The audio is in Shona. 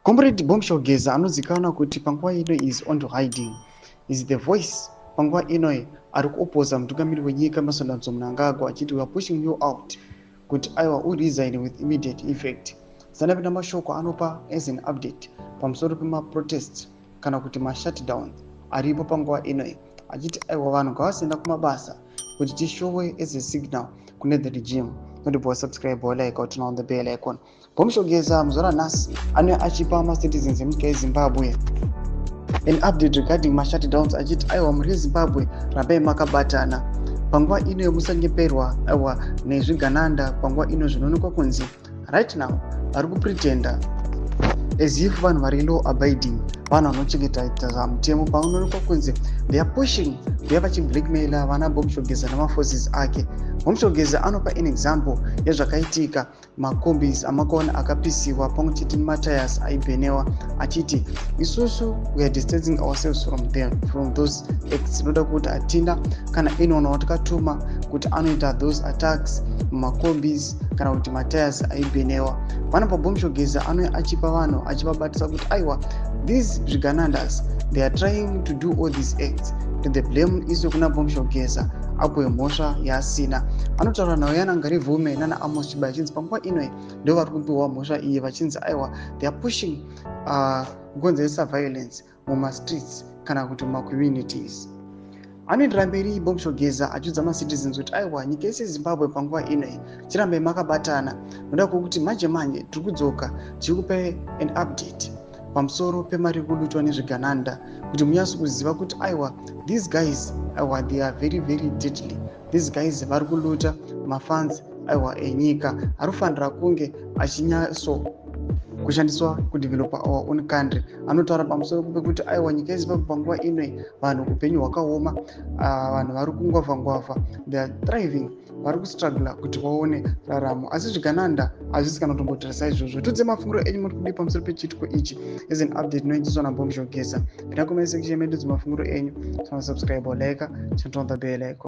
Comrade Bombshell Geza anozikanwa kuti panguva ino is on to hiding, is the voice panguva ino ari kuopposa mutungamiri wenyika Masondanzo Mnangagwa achiti we are pushing you out kuti aiwa uresign with immediate effect. Sanapinda mashoko anopa as an update pamusoro pemaprotests kana kuti mashutdown aripo panguva ino achiti aiwa vanhu ngavasenda kumabasa kuti tishowe as a signal kune the regime. Don't forget to subscribe or like or turn on the bell icon. Bombshell Geza muzora nhasi ane achipa ma-citizens emunyika yeZimbabwe an update regarding ma-shutdowns achiti aiwa muri Zimbabwe rambai makabatana panguva ino yemusanyeperwa aiwa nezvigananda panguva ino zvinoonekwa kunzi right now vari kupretenda as if vanhu vari law abiding, vanhu vanochengetedza mutemo, panoonekwa kunzi they are pushing, they vachiblackmaila vana Bombshell Geza namaforces ake. Bombshell Geza anopa an example yezvakaitika makombis amakona akapisiwa pamwe chete nematires aibhenewa achiti isusu we are distancing ourselves from those acts. Tinoda kuti hatina kana anyone watakatuma kuti anoita those attacks mumakombis kana kuti matires aibhenewa. Pana pa Bombshell Geza anouya achipa vanhu achivabatisa kuti aiwa these zviganandas they are trying to do all these acts, to the blame iso kuna Bombshell Geza apo mhosva yaasina. Anotaura nawo yana Ngarivume nana Amos Chibai achinzi panguva ino ndo vari kupiwa mhosva iyi vachinzi aiwa they are pushing kukonzeresa violence mumastreets kana kuti mumacommunities. Anoendera mberi Bombshell Geza achiudza ma-citizens kuti aiwa nyika yese Zimbabwe panguva ino chirambai makabatana, noda kuti manje tiri kudzoka tiri kupa an update pamusoro pemari kudutwa nezvigananda kuti munyatso kuziva kuti aiwa these guys aiwa they are very very deadly, these guys vari kuluta mafunds aiwa enyika anofanira kunge achinyatso kushandiswa kudevelopa our own country. Anotaura pamusoro pekuti aiwa nyika yeZimbabwe panguva ino vanhu upenyu hwakaoma, vanhu vari kungwavha they are thriving, vari kustruggle kuti vaone raramo, asi zvigananda hazvisi kana kutombotarisa izvozvo. Tudze mafunguro enyu muri kudii pamusoro pechitiko ichi as an update inoitiswa naBombshell Geza. Pinda comment section medu mafunguro enyu, subscribe or like, turn on the bell icon.